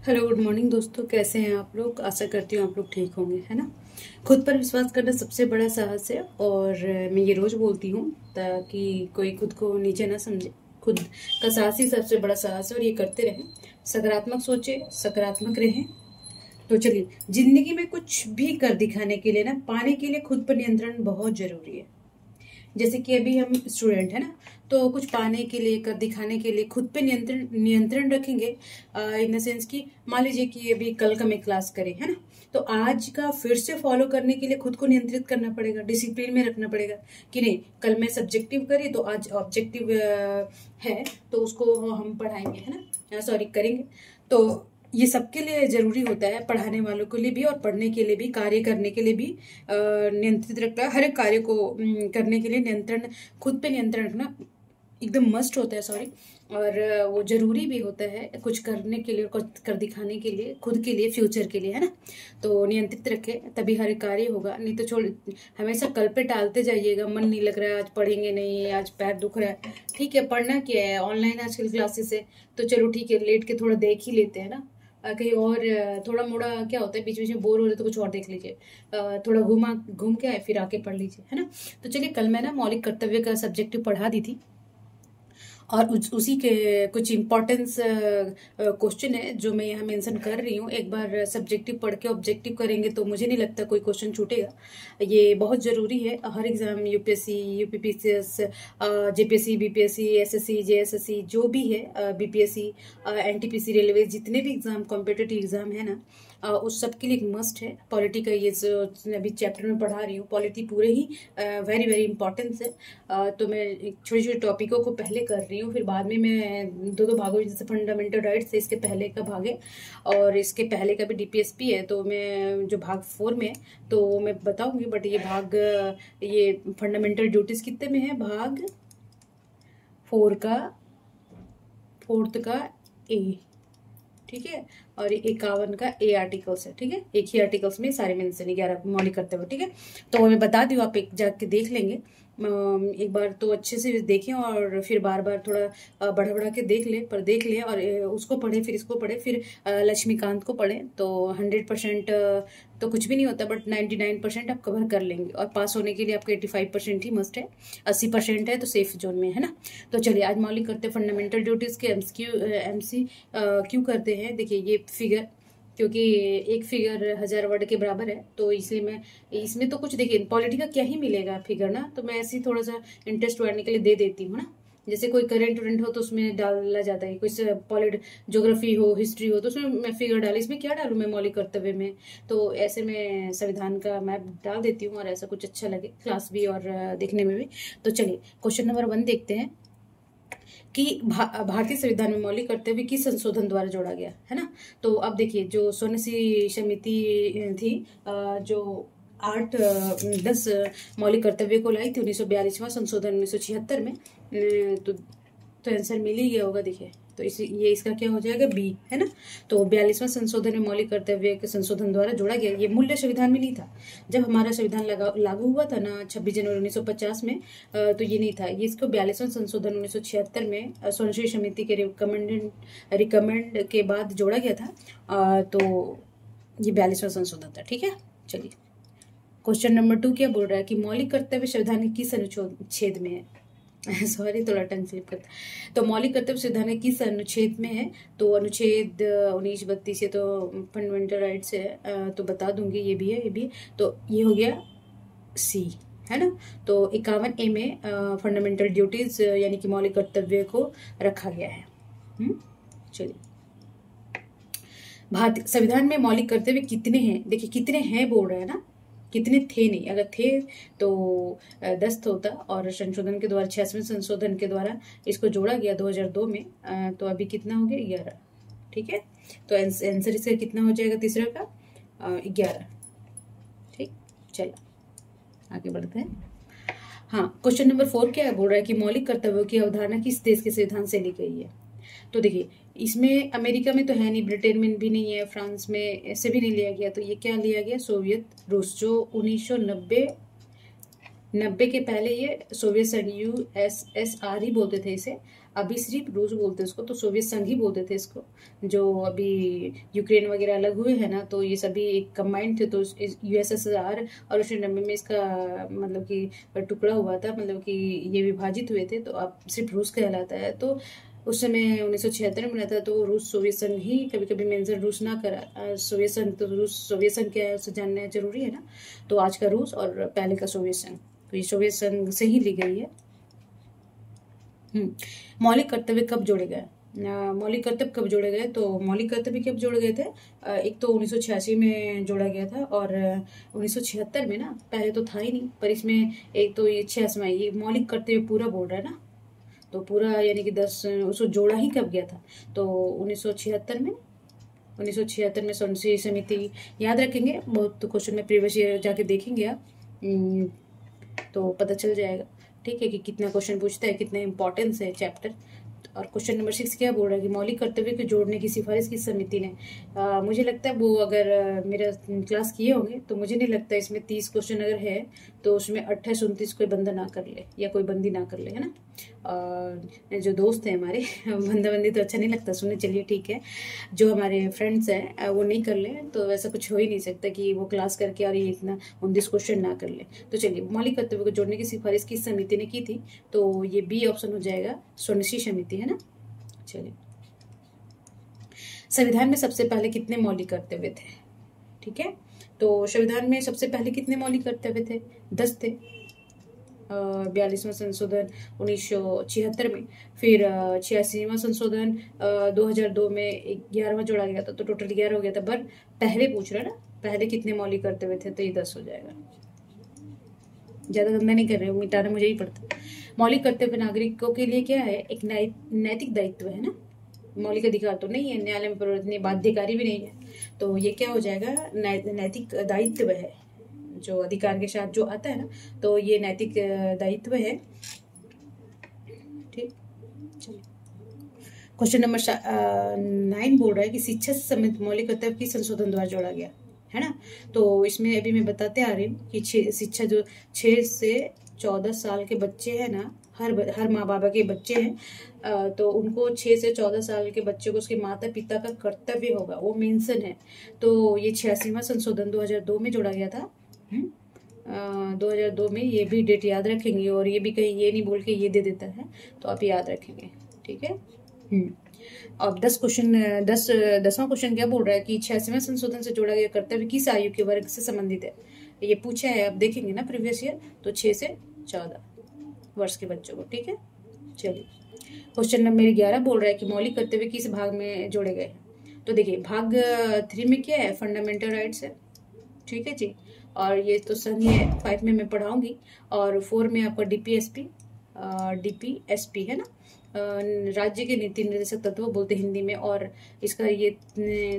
Hello good morning दोस्तों, कैसे हैं आप लोग। आशा करती हूँ आप लोग ठीक होंगे, है ना। खुद पर विश्वास करना सबसे बड़ा साहस है और मैं ये रोज बोलती हूँ ताकि कोई खुद को नीचे ना समझे। खुद का साहस ही सबसे बड़ा साहस है और ये करते रहें। सकारात्मक सोचे, सकारात्मक रहें। तो चलिए, जिंदगी में कुछ भी कर दिखाने के लिए ना, पाने के लिए खुद पर नियंत्रण बहुत जरूरी है। जैसे कि अभी हम स्टूडेंट है ना, तो कुछ पाने के लिए, कर दिखाने के लिए खुद पे नियंत्रण नियंत्रण रखेंगे। इन द सेंस कि मान लीजिए कि अभी कल का मैं क्लास करें, है ना, तो आज का फिर से फॉलो करने के लिए खुद को नियंत्रित करना पड़ेगा, डिसिप्लिन में रखना पड़ेगा कि नहीं, कल मैं सब्जेक्टिव करी तो आज ऑब्जेक्टिव है, तो उसको हम पढ़ाएंगे, है ना, सॉरी करेंगे। तो ये सबके लिए जरूरी होता है, पढ़ाने वालों के लिए भी और पढ़ने के लिए भी, कार्य करने के लिए भी नियंत्रित रखना है। हर एक कार्य को करने के लिए नियंत्रण, खुद पे नियंत्रण रखना एकदम मस्ट होता है, सॉरी। और वो जरूरी भी होता है कुछ करने के लिए, कुछ कर दिखाने के लिए, खुद के लिए, फ्यूचर के लिए, है ना। तो नियंत्रित रखे तभी हर एक कार्य होगा, नहीं तो छोड़ हमेशा कल पे टालते जाइएगा। मन नहीं लग रहा है, आज पढ़ेंगे नहीं, आज पैर दुख रहा है, ठीक है, पढ़ना क्या है, ऑनलाइन आजकल क्लासेस है, तो चलो ठीक है, लेट के थोड़ा देख ही लेते हैं ना। कहीं और थोड़ा मोड़ा क्या होता है, बीच बीच में बोर हो रहे तो कुछ और देख लीजिए, थोड़ा घूम के आए फिर आके पढ़ लीजिए, है ना। तो चलिए, कल मैं ना मौलिक कर्तव्य का सब्जेक्टिव पढ़ा दी थी और उसी के कुछ इम्पोर्टेंस क्वेश्चन है जो मैं यहाँ मेंशन कर रही हूँ। एक बार सब्जेक्टिव पढ़ के ऑब्जेक्टिव करेंगे तो मुझे नहीं लगता कोई क्वेश्चन छूटेगा। ये बहुत ज़रूरी है। हर exam, UPSC, UPPCS, JPSC, BPSC, SSC, JSSC, जो भी है, बीपीएससी, एनटीपीसी, रेलवे, जितने भी एग्जाम, कॉम्पिटिटिव एग्जाम है ना, उस सब के लिए एक मस्ट है। पॉलिटी का ये जो अभी चैप्टर में पढ़ा रही हूँ, पॉलिटी पूरे ही वेरी वेरी इंपॉर्टेंस है। तो मैं छोटे छोटे टॉपिकों को पहले कर रही हूँ, फिर बाद में मैं दो भागों, जैसे फंडामेंटल राइट्स है, इसके पहले का भाग है और इसके पहले का भी डीपीएसपी है। तो मैं जो भाग 4 में है तो मैं बताऊंगी, बट ये भाग, ये फंडामेंटल ड्यूटीज कितने में है, भाग 4 का, 4th का ए, ठीक है, और 51 का ए आर्टिकल्स है, ठीक है। एक ही आर्टिकल्स में सारे मेंशन 11 मौलिक करते हुए, ठीक है। तो मैं बता दूँ, आप एक जाके देख लेंगे, एक बार तो अच्छे से देखें और फिर बार बार थोड़ा बढ़ा बढ़ा के देख लें और उसको पढ़ें, फिर इसको पढ़ें, फिर लक्ष्मीकांत को पढ़ें। तो 100% तो कुछ भी नहीं होता, बट 99% आप कवर कर लेंगे और पास होने के लिए आपका 85% ही मस्ट है। 80% है तो सेफ जोन में, है ना। तो चलिए, आज मौलिक करते हैं फंडामेंटल ड्यूटीज के एमसी क्यों करते हैं। देखिए, ये फिगर, क्योंकि एक फिगर 1000 वर्ड के बराबर है, तो इसलिए मैं इसमें तो कुछ, देखिए पॉलिटी का क्या ही मिलेगा फिगर ना, तो मैं ऐसे ही थोड़ा सा इंटरेस्ट बढ़ने के लिए दे देती हूँ ना। जैसे कोई करंट वरेंट हो तो उसमें डाला जाता है, कोई पॉलिट ज्योग्राफी हो, हिस्ट्री हो, तो उसमें मैं फिगर डाली, इसमें क्या डालूं मैं मौलिक कर्तव्य में। तो ऐसे मैं संविधान का मैप डाल देती हूँ और ऐसा कुछ अच्छा लगे क्लास भी और देखने में भी। तो चलिए, क्वेश्चन नंबर 1 देखते हैं कि भारतीय संविधान में मौलिक कर्तव्य किस संशोधन द्वारा जोड़ा गया, है ना। तो अब देखिए, जो सोनसी समिति थी, जो 8-10 मौलिक कर्तव्य को लाई थी, 1942वां संशोधन 1976 में, तो आंसर मिल ही गया होगा। देखिए, तो ये इसका क्या हो जाएगा, बी, है ना। तो 42वां संशोधन में मौलिक कर्तव्य के संशोधन द्वारा जोड़ा गया। ये मूल्य संविधान में नहीं था जब हमारा संविधान लागू हुआ था ना, 26 जनवरी 1950 में, तो ये नहीं था। ये इसको 42वां संशोधन 1976 में सोनसी समिति के रिकमेंड के बाद जोड़ा गया था। तो ये 42वां संशोधन था, ठीक है। चलिए, क्वेश्चन नंबर 2 क्या बोल रहा है कि मौलिक कर्तव्य संविधान के किस अनुच्छेद में है। सॉरी, थोड़ा टंग स्लिप करता। तो मौलिक कर्तव्य संविधान किस अनुच्छेद में है, तो अनुच्छेद 1932, ये तो फंडामेंटल राइट्स है, तो बता दूंगी, ये भी है, ये भी। तो ये हो गया सी, है ना। तो 51A में फंडामेंटल ड्यूटीज यानी कि मौलिक कर्तव्य को रखा गया है। चलिए, भारतीय संविधान में मौलिक कर्तव्य कितने हैं। देखिए, कितने हैं बोल रहे हैं ना, कितने थे नहीं, अगर थे तो 10 होता, और संशोधन के द्वारा 86वें संशोधन के द्वारा इसको जोड़ा गया 2002 में, तो अभी कितना हो गया, 11, ठीक है। तो आंसर इसका कितना हो जाएगा, तीसरा का 11, ठीक। चलो, आगे बढ़ते हैं। हाँ, क्वेश्चन नंबर 4 क्या बोल रहा है कि मौलिक कर्तव्यों की अवधारणा किस देश के संविधान से ली गई है। तो देखिए, इसमें अमेरिका में तो है नहीं, ब्रिटेन में भी नहीं है, फ्रांस में ऐसे भी नहीं लिया गया, तो ये क्या लिया गया, सोवियत रूस, जो 1990 के पहले ये सोवियत संघ USSR ही बोलते थे इसे, अभी सिर्फ रूस बोलते हैं उसको, तो सोवियत संघ ही बोलते थे इसको। जो अभी यूक्रेन वगैरह अलग हुए हैं ना, तो ये सभी एक कंबाइंड थे, तो USSR और 1990 में इसका मतलब कि टुकड़ा हुआ था, मतलब कि ये विभाजित हुए थे, तो अब सिर्फ रूस कहलाता है। तो उस समय 1976 में बना था, तो रूस सोवियत संघ ही कभी कभी मेंशन रूस ना करा। सोवियत संघ, तो रूस सोवियत संघ क्या है उसे जानना जरूरी है ना। तो आज का रूस और पहले का सोवियत संघ, तो ये सोवियत संघ से ही ली गई है। मौलिक कर्तव्य कब जोड़े गए? मौलिक कर्तव्य कब जोड़े गए? तो मौलिक कर्तव्य कब जोड़े गए थे? एक तो 1986 में जोड़ा गया था, और 1976 में ना, पहले तो था ही नहीं, पर इसमें एक तो ये 86वां, ये मौलिक कर्तव्य पूरा बोल रहा है ना, तो पूरा यानी कि 10 उसको जोड़ा ही कब गया था? तो 1976 में। 1976 में संसदीय समिति, याद रखेंगे, बहुत तो क्वेश्चन में प्रीवियस ईयर जाके देखेंगे आप, तो पता चल जाएगा, ठीक है, कि कितना क्वेश्चन पूछता है, कितना इंपॉर्टेंस है चैप्टर। और क्वेश्चन नंबर 6 क्या बोल रहा है कि मौलिक कर्तव्य को जोड़ने की सिफारिश किस समिति ने? मुझे लगता है वो अगर मेरा क्लास किए होंगे तो मुझे नहीं लगता इसमें 30 क्वेश्चन अगर है तो उसमें 28 29 कोई बंदा ना कर ले या कोई बंदी ना कर ले, है ना। जो दोस्त हैं हमारे बंदा बंदी तो अच्छा नहीं लगता सुनने, चलिए ठीक है, जो हमारे फ्रेंड्स हैं वो नहीं कर ले तो वैसा कुछ हो ही नहीं सकता कि वो क्लास करके और ये इतना 29 क्वेश्चन ना कर ले। तो चलिए, मौलिक कर्तव्य को जोड़ने की सिफारिश किस समिति ने की थी? तो ये बी ऑप्शन हो जाएगा, स्वनिश्चय समिति, है ना। चलिए, संविधान में सबसे पहले कितने मौलिक कर्तव्य थे? ठीक है, तो संविधान में सबसे पहले कितने मौलिक कर्तव्य थे? 10 थे। 42वां संशोधन 1976 में, फिर 86वां संशोधन 2002 में 11वां जोड़ा गया था, तो टोटल 11 हो गया था। पर पहले पूछ रहा है ना, पहले कितने मौलिक कर्तव्य थे, तो ये 10 हो जाएगा। ज्यादा गंदा नहीं कर रहे हो, मिटाना मुझे ही पड़ता। मौलिक कर्तव्य नागरिकों के लिए क्या है? एक नैतिक दायित्व है ना, मौलिक अधिकार तो नहीं है, न्यायालय में परिवर्तनीय बाध्यकारी भी नहीं है, तो ये क्या हो जाएगा? नैतिक दायित्व है, जो अधिकार के साथ जो आता है ना, तो ये नैतिक दायित्व है। ठीक, चलिए, क्वेश्चन नंबर 9 बोल रहा है कि शिक्षा से संबंधित मौलिक कर्तव्य किस संशोधन द्वारा जोड़ा गया, है ना। तो इसमें अभी मैं बताते आ रही हूँ कि शिक्षा जो 6 से 14 साल के बच्चे हैं ना, हर माँ बाप के बच्चे हैं, तो उनको 6 से 14 साल के बच्चे को उसके माता पिता का कर्तव्य होगा, वो मेंशन है। तो ये 86वां संशोधन 2002 में जोड़ा गया था। 2002 में, ये भी डेट याद रखेंगे, और ये भी कहीं ये नहीं बोल के ये दे देता है, तो आप याद रखेंगे, ठीक है। अब 10वां क्वेश्चन क्या बोल रहा है कि 86वें संशोधन से जोड़ा गया कर्तव्य किस आयु के वर्ग से संबंधित है? ये पूछा है, आप देखेंगे ना प्रीवियस ईयर, तो 6 से 14 वर्ष के बच्चों को, ठीक है। चलिए, क्वेश्चन नंबर 11 बोल रहा है कि मौलिक कर्तव्य किस भाग में जोड़े गए हैं? तो देखिए, भाग 3 में क्या है? फंडामेंटल राइट्स है, ठीक है जी, और ये तो संघ है, 5 में मैं पढ़ाऊंगी, और 4 में आपका डीपीएसपी है ना, राज्य के नीति निर्देशक तत्व बोलते हिंदी में, और इसका ये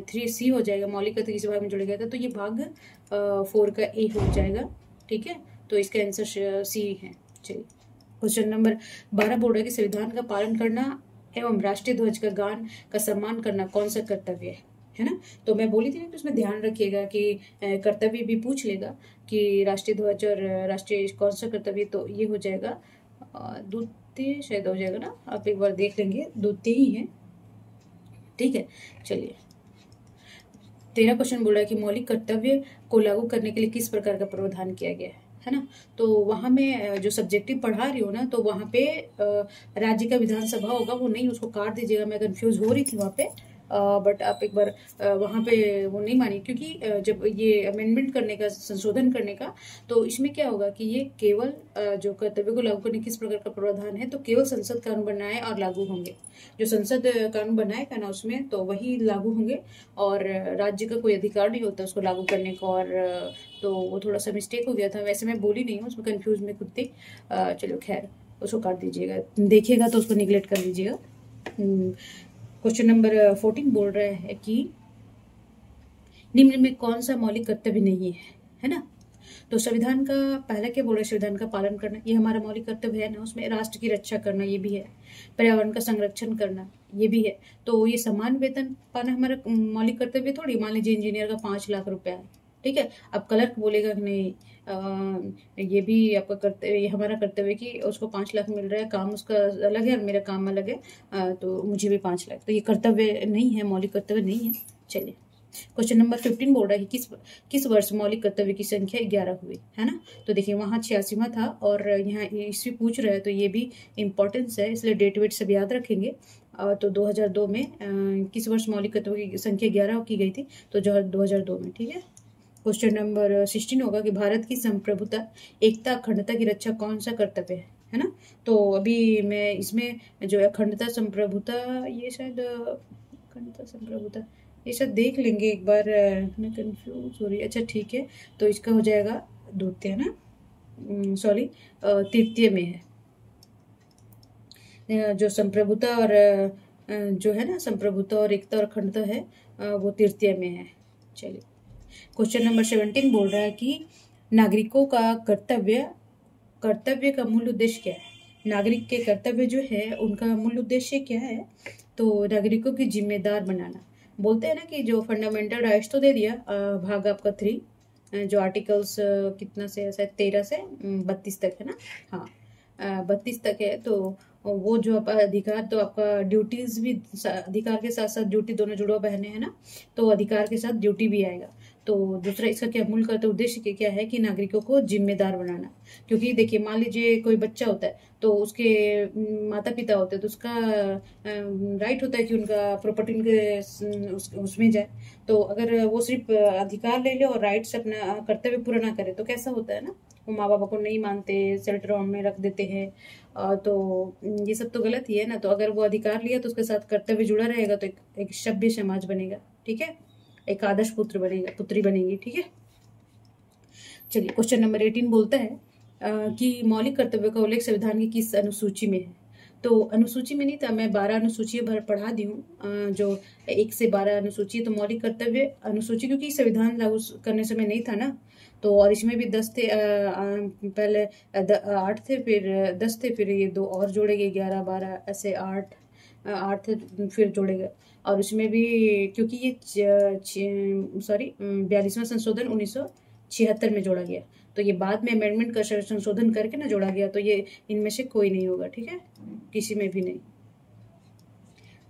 3C हो जाएगा, मौलिक कर्तव्य किस भाग में जोड़ा गया था, तो ये भाग 4 का A हो जाएगा, ठीक है। तो इसका आंसर C है। चलिए, क्वेश्चन नंबर 12 बोल रहा है कि संविधान का पालन करना एवं राष्ट्रीय ध्वज का गान का सम्मान करना कौन सा कर्तव्य है ना। तो मैं बोली थी ना कि उसमें ध्यान रखिएगा कि कर्तव्य भी पूछ लेगा कि राष्ट्रीय ध्वज और राष्ट्रीय कौन सा कर्तव्य, तो ये हो जाएगा द्वितीय शायद हो जाएगा ना, आप एक बार देख लेंगे, द्वितीय ही है, ठीक है। चलिए, 13 क्वेश्चन बोल रहा है कि मौलिक कर्तव्य को लागू करने के लिए किस प्रकार का प्रावधान किया गया है ना। तो वहां में जो सब्जेक्टिव पढ़ा रही हूँ ना, तो वहां पे राज्य का विधानसभा होगा, वो नहीं, उसको काट दीजिएगा, मैं कंफ्यूज हो रही थी वहां पे, बट आप एक बार वहां पे वो नहीं मानी, क्योंकि जब ये अमेंडमेंट करने का, संशोधन करने का, तो इसमें क्या होगा कि ये केवल जो कर्तव्य को लागू करने किस प्रकार का प्रावधान है, तो केवल संसद कानून बनाए और लागू होंगे, जो संसद कानून बनाएगा ना उसमें, तो वही लागू होंगे, और राज्य का कोई अधिकार नहीं होता उसको लागू करने का। और तो वो थोड़ा सा मिस्टेक हो गया था, वैसे मैं बोली नहीं हूँ, उसमें कंफ्यूज में खुद थी। चलो खैर, उसको काट दीजिएगा, देखिएगा तो उसको निगलेक्ट कर दीजिएगा। क्वेश्चन नंबर 14 बोल रहा है कि निम्न में कौन सा मौलिक कर्तव्य नहीं है ना। तो संविधान का पहला क्या बोल रहा है? संविधान का पालन करना, ये हमारा मौलिक कर्तव्य है ना, उसमें राष्ट्र की रक्षा करना, ये भी है, पर्यावरण का संरक्षण करना, ये भी है। तो ये समान वेतन पाना हमारा मौलिक कर्तव्य थोड़ी। मान लीजिए इंजीनियर का 5 लाख रुपया है, ठीक है। अब क्लर्क बोलेगा कि नहीं ये भी आपका कर्तव्य, ये हमारा कर्तव्य कि उसको 5 लाख मिल रहा है, काम उसका अलग है और मेरा काम अलग है, तो मुझे भी 5 लाख। तो ये कर्तव्य नहीं है, मौलिक कर्तव्य नहीं है। चलिए क्वेश्चन नंबर 15 बोल रहा है कि किस वर्ष मौलिक कर्तव्य की संख्या 11 हुई, है ना। तो देखिए वहाँ 86वां था और यहाँ ईस्वी पूछ रहा है, तो ये भी इम्पोर्टेंस है, इसलिए डेट वेट सब याद रखेंगे। तो 2002 में किस वर्ष मौलिक कर्तव्य की संख्या 11 की गई थी, तो 2002 में, ठीक है। क्वेश्चन नंबर 16 होगा कि भारत की संप्रभुता, एकता, अखंडता की रक्षा कौन सा कर्तव्य है ना। तो अभी मैं इसमें जो अखंडता संप्रभुता, ये शायद अखंडता संप्रभुता ये शायद देख लेंगे एक बार, मैं कंफ्यूज हो रही है। अच्छा ठीक है, तो इसका हो जाएगा द्वितीय ना, सॉरी तृतीय में है। जो संप्रभुता और जो है ना संप्रभुता और एकता और अखंडता है, वो तृतीय में है। चलिए क्वेश्चन नंबर 17 बोल रहा है कि नागरिकों का कर्तव्य का मूल उद्देश्य क्या है। नागरिक के कर्तव्य जो है उनका मूल उद्देश्य क्या है, तो नागरिकों की जिम्मेदार बनाना। बोलते हैं ना कि जो फंडामेंटल राइट्स तो दे दिया, भाग आपका 3, जो आर्टिकल्स कितना से शायद 13 से 32 तक है ना, हाँ 32 तक है। तो वो जो आपका अधिकार, तो आपका ड्यूटीज भी, अधिकार के साथ साथ ड्यूटी दोनों जुड़वा बहने हैं ना, तो अधिकार के साथ ड्यूटी भी आएगा। तो दूसरा इसका क्या मूल कर्तव्य उद्देश्य क्या है कि नागरिकों को जिम्मेदार बनाना। क्योंकि देखिए मान लीजिए कोई बच्चा होता है, तो उसके माता पिता होते हैं, तो उसका राइट होता है कि उनका प्रॉपर्टी उनके उसमें जाए। तो अगर वो सिर्फ अधिकार ले ले और राइट से अपना कर्तव्य पूरा ना करे तो कैसा होता है ना, वो माँ बाप को नहीं मानते, शेल्टर होम में रख देते हैं। तो ये सब तो गलत ही है ना। तो अगर वो अधिकार लिया तो उसके साथ कर्तव्य जुड़ा रहेगा, तो एक सभ्य समाज बनेगा, ठीक है, एक आदर्श पुत्र बनेगा, पुत्री बनेगी, ठीक है। चलिए क्वेश्चन नंबर 18 बोलता है कि मौलिक कर्तव्य का उल्लेख संविधान की किस अनुसूची में है। तो अनुसूची में नहीं था, मैं 12 अनुसूची पढ़ा दी हूँ, जो 1 से 12 अनुसूची। तो मौलिक कर्तव्य अनुसूची, क्योंकि संविधान लागू करने समय नहीं था ना, तो और इसमें भी 10 थे, पहले 8 थे, फिर 10 थे, फिर ये 2 और जोड़े गए, 11 12 ऐसे 8 थे, फिर जोड़े गए। और उसमें भी क्योंकि ये 42वां संशोधन 1976 में जोड़ा गया, तो ये बाद में अमेंडमेंट का संशोधन करके ना जोड़ा गया, तो ये इनमें से कोई नहीं होगा, ठीक है, किसी में भी नहीं।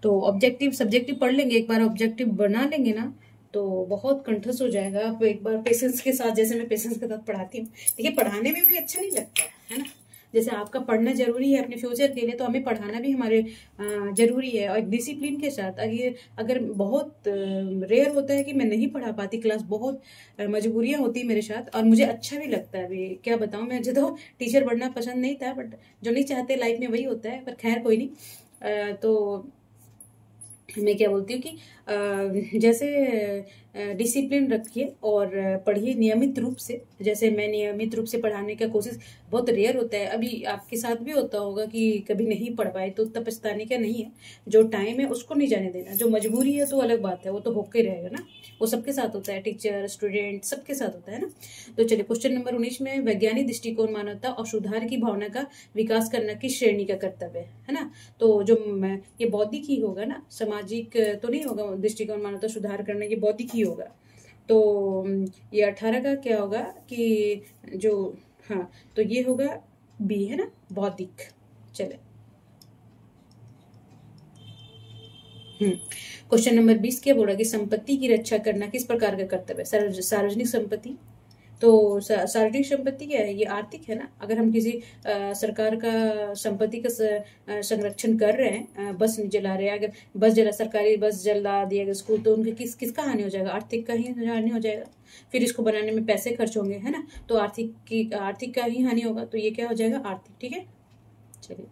तो ऑब्जेक्टिव सब्जेक्टिव पढ़ लेंगे, एक बार ऑब्जेक्टिव बना लेंगे ना तो बहुत कंठस्थ हो जाएगा। आप एक बार पेशेंस के साथ, जैसे मैं पेशेंस के साथ पढ़ाती हूँ, देखिए पढ़ाने में भी अच्छा नहीं लगता है ना। जैसे आपका पढ़ना जरूरी है अपने फ्यूचर के लिए, तो हमें पढ़ाना भी हमारे जरूरी है, और डिसिप्लिन के साथ। अगर बहुत रेयर होता है कि मैं नहीं पढ़ा पाती क्लास, बहुत मजबूरियां होती है मेरे साथ, और मुझे अच्छा भी लगता है। अभी क्या बताऊं, मुझे तो टीचर बनना पसंद नहीं था, बट जो नहीं चाहते लाइफ में वही होता है, पर खैर कोई नहीं। तो मैं क्या बोलती हूँ कि जैसे डिसिप्लिन रखिए और पढ़िए नियमित रूप से। जैसे मैं नियमित रूप से पढ़ाने का कोशिश, बहुत रेयर होता है, अभी आपके साथ भी होता होगा कि कभी नहीं पढ़ पाए, तो उतना पछताने का नहीं है। जो टाइम है उसको नहीं जाने देना, जो मजबूरी है तो अलग बात है, वो तो होके रहेगा ना, वो सबके साथ होता है, टीचर स्टूडेंट सबके साथ होता है ना। तो चलिए क्वेश्चन नंबर 19 में, वैज्ञानिक दृष्टिकोण मानवता और सुधार की भावना का विकास करना किस श्रेणी का कर्तव्य है ना। तो जो ये बौद्धिक ही होगा ना, सामाजिक तो नहीं होगा। दृष्टिकोण मानवता सुधार करना ये बौद्धिक ही होगा। तो ये 18 का क्या होगा कि जो, हाँ तो ये होगा बी है ना, बौद्धिक। चले क्वेश्चन नंबर 20 क्या बोल रहा है कि संपत्ति की रक्षा करना किस प्रकार का कर्तव्य है। सार्वजनिक संपत्ति, तो सार्वजनिक संपत्ति क्या है, ये आर्थिक है ना। अगर हम किसी सरकार का संपत्ति का संरक्षण कर रहे हैं, बस जला रहे हैं, अगर बस सरकारी बस जला दिया स्कूल, तो उनके किसका हानि हो जाएगा, आर्थिक का ही हानि हो जाएगा। फिर इसको बनाने में पैसे खर्च होंगे, है ना, तो आर्थिक का ही हानि होगा, तो ये क्या हो जाएगा, आर्थिक, ठीक है। चलिए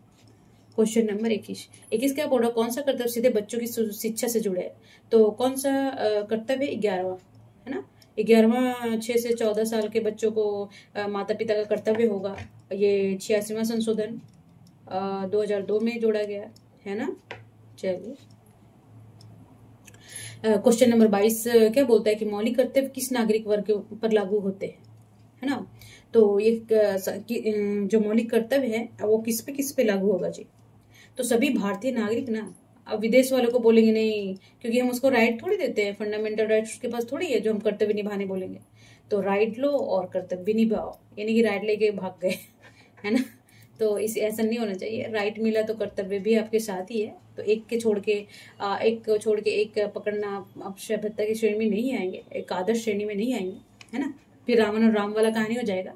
क्वेश्चन नंबर 21 क्या बोल रहा, कौन सा कर्तव्य सीधे बच्चों की शिक्षा से जुड़े है। तो कौन सा कर्तव्य, 11वां है ना। 11वां 6 से 14 साल के बच्चों को माता पिता का कर्तव्य होगा। ये 86वां संशोधन 2002 में जोड़ा गया है ना। चलिए क्वेश्चन नंबर 22 क्या बोलता है कि मौलिक कर्तव्य किस नागरिक वर्ग पर लागू होते हैं, है ना। तो ये जो मौलिक कर्तव्य है वो किस पे लागू होगा जी। तो सभी भारतीय नागरिक ना अब विदेश वालों को बोलेंगे नहीं, क्योंकि हम उसको राइट थोड़ी देते हैं, फंडामेंटल राइट उसके पास थोड़ी है जो हम कर्तव्य निभाने बोलेंगे। तो राइट लो और कर्तव्य निभाओ, यानी कि राइट लेके भाग गए है ना। तो इस ऐसा नहीं होना चाहिए, राइट मिला तो कर्तव्य भी आपके साथ ही है। तो एक को छोड़ के एक पकड़ना आप सभ्यता की श्रेणी में नहीं आएंगे, एक आदर्श श्रेणी में नहीं आएंगे, है ना। फिर रावण और राम वाला कहानी हो जाएगा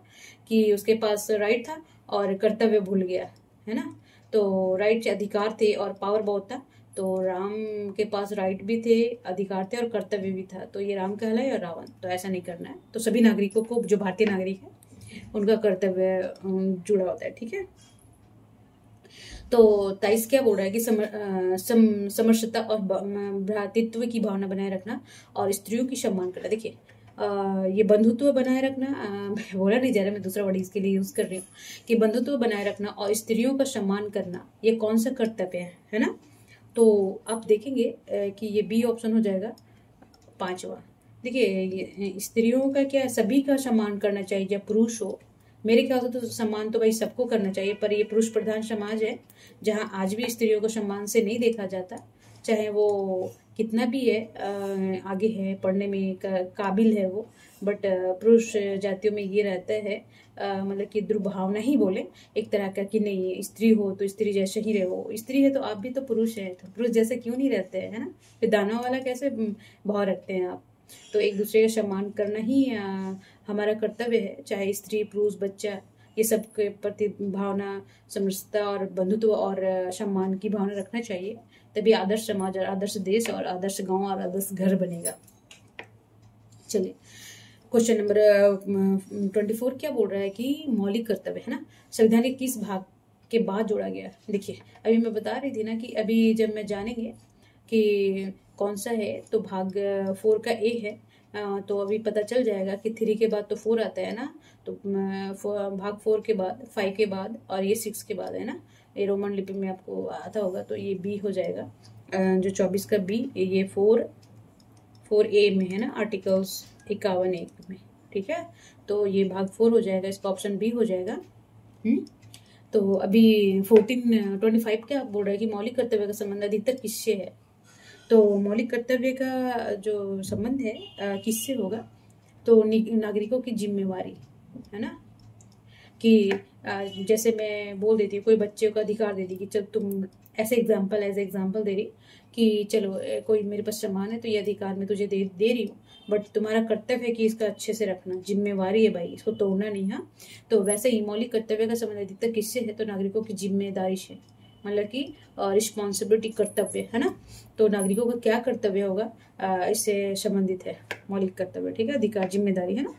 कि उसके पास राइट था और कर्तव्य भूल गया, है ना। तो राइट अधिकार थे और पावर बहुत था, तो राम के पास राइट भी थे, अधिकार थे और कर्तव्य भी था, तो ये राम कहलाए और रावण। तो ऐसा नहीं करना है। तो सभी नागरिकों को, जो भारतीय नागरिक है, उनका कर्तव्य जुड़ा होता है, ठीक है। तो 23 क्या बोल रहा है कि समरसता और भ्रातृत्व की भावना बनाए रखना और स्त्रियों की सम्मान करना। देखिए ये बंधुत्व बनाए रखना, बोला नहीं जा रहा, मैं दूसरा वर्ड इसके लिए यूज कर रही हूँ कि बंधुत्व बनाए रखना और स्त्रियों का सम्मान करना, ये कौन सा कर्तव्य है ना। तो आप देखेंगे कि ये बी ऑप्शन हो जाएगा 5वां। देखिए स्त्रियों का क्या है, सभी का सम्मान करना चाहिए, जब पुरुष हो। मेरे ख्याल से तो सम्मान तो भाई सबको करना चाहिए, पर ये पुरुष प्रधान समाज है जहाँ आज भी स्त्रियों को सम्मान से नहीं देखा जाता, चाहे वो कितना भी है आगे है पढ़ने में, काबिल है वो, बट पुरुष जातियों में ये रहता है मतलब कि दुर्भावना ही बोले एक तरह का कि नहीं, स्त्री हो तो स्त्री जैसे ही रहो, स्त्री है तो आप भी तो पुरुष है, तो पुरुष जैसे क्यों नहीं रहते हैं, है ना। फिर दानव वाला कैसे भाव रखते हैं आप। तो एक दूसरे का सम्मान करना ही हमारा कर्तव्य है, चाहे स्त्री पुरुष बच्चा, ये सब के प्रति भावना, समरसता और बंधुत्व और सम्मान की भावना रखना चाहिए, तभी आदर्श समाज और आदर्श देश और आदर्श गांव और आदर्श घर बनेगा। चलिए क्वेश्चन नंबर 24 क्या बोल रहा है कि मौलिक कर्तव्य, है ना, संविधान के किस भाग के बाद जोड़ा गया। देखिए अभी मैं बता रही थी ना कि अभी जब मैं जानेंगे कि कौन सा है, तो भाग 4 का ए है, तो अभी पता चल जाएगा कि 3 के बाद तो 4 आता है ना, तो भाग 4 के बाद 5 के बाद और ये 6 के बाद है ना, ये रोमन लिपि में आपको आता होगा, तो ये बी हो जाएगा, जो 24 का बी, ये 4A में है ना, आर्टिकल्स 51 में, ठीक है। तो ये भाग 4 हो जाएगा, इसका ऑप्शन बी हो जाएगा। तो अभी 25 क्या बोल रहा है कि मौलिक कर्तव्य का संबंध अधिकतर किससे है। तो मौलिक कर्तव्य का जो संबंध है किससे होगा, तो नागरिकों की जिम्मेवारी, है ना, कि जैसे मैं बोल देती हूँ, कोई बच्चे को अधिकार दे दी कि चल तुम, ऐसे एग्जाम्पल दे रही कि चलो कोई मेरे पास सामान है तो ये अधिकार मैं तुझे दे रही हूँ, बट तुम्हारा कर्तव्य है कि इसका अच्छे से रखना, जिम्मेवारी है भाई, इसको तोड़ना नहीं। हाँ, तो वैसे ही मौलिक कर्तव्य का संबंध अधिकतर किससे है, तो नागरिकों की जिम्मेदारी से, मतलब कि रिस्पॉन्सिबिलिटी, कर्तव्य, है ना। तो नागरिकों का क्या कर्तव्य होगा इससे संबंधित है मौलिक कर्तव्य, ठीक है, अधिकार जिम्मेदारी, है ना।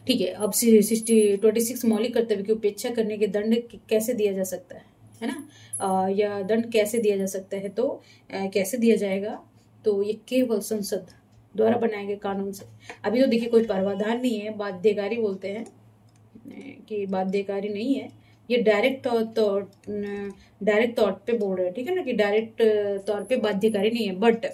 ठीक है, अब 26 मौलिक कर्तव्य की उपेक्षा करने के दंड कैसे दिया जा सकता है ना, या दंड कैसे दिया जा सकता है, तो कैसे दिया जाएगा, तो ये केवल संसद द्वारा बनाए गए कानून से। अभी तो देखिए कोई प्रावधान नहीं है, बाध्यकारी बोलते हैं कि बाध्यकारी नहीं है, ये डायरेक्ट तौर पे बोल रहे हैं, ठीक है ना, कि डायरेक्ट तौर पे बाध्यकारी नहीं है, बट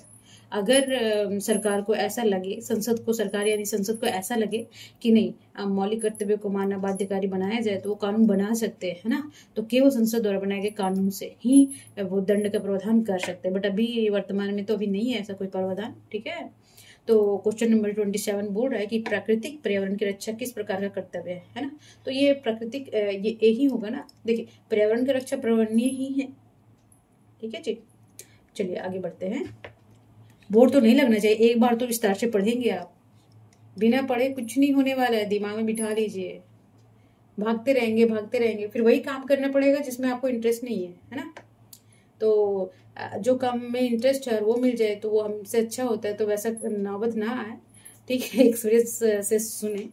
अगर सरकार को ऐसा लगे, सरकार यानी संसद को ऐसा लगे कि नहीं मौलिक कर्तव्य को मानना बाध्यकारी बनाया जाए, तो वो कानून बना सकते हैं, है ना। तो केवल संसद द्वारा बनाए गए कानून से ही वो दंड का प्रावधान कर सकते हैं, बट अभी वर्तमान में तो अभी नहीं है ऐसा कोई प्रावधान, ठीक है। तो क्वेश्चन नंबर 27 बोल रहा है कि प्राकृतिक पर्यावरण की रक्षा किस प्रकार का कर्तव्य है ना। तो ये प्राकृतिक ये यही होगा ना, देखिए पर्यावरण की रक्षा पर्यावरणीय ही है, ठीक है जी। चलिए आगे बढ़ते हैं। बोर तो नहीं लगना चाहिए, एक बार तो विस्तार से पढ़ेंगे आप, बिना पढ़े कुछ नहीं होने वाला है, दिमाग में बिठा लीजिए। भागते रहेंगे फिर वही काम करना पड़ेगा जिसमें आपको इंटरेस्ट नहीं है ना। तो जो काम में इंटरेस्ट है वो मिल जाए तो वो हमसे अच्छा होता है, तो वैसा नौबत ना आए, ठीक है, एक्सपीरियंस से सुने,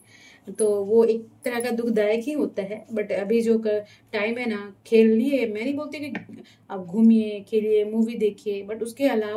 तो वो एक तरह का दुखदायक ही होता है। बट अभी जो टाइम है ना, खेलिए, मैं नहीं बोलती कि आप घूमिए, खेलिए, मूवी देखिए, बट उसके अलावा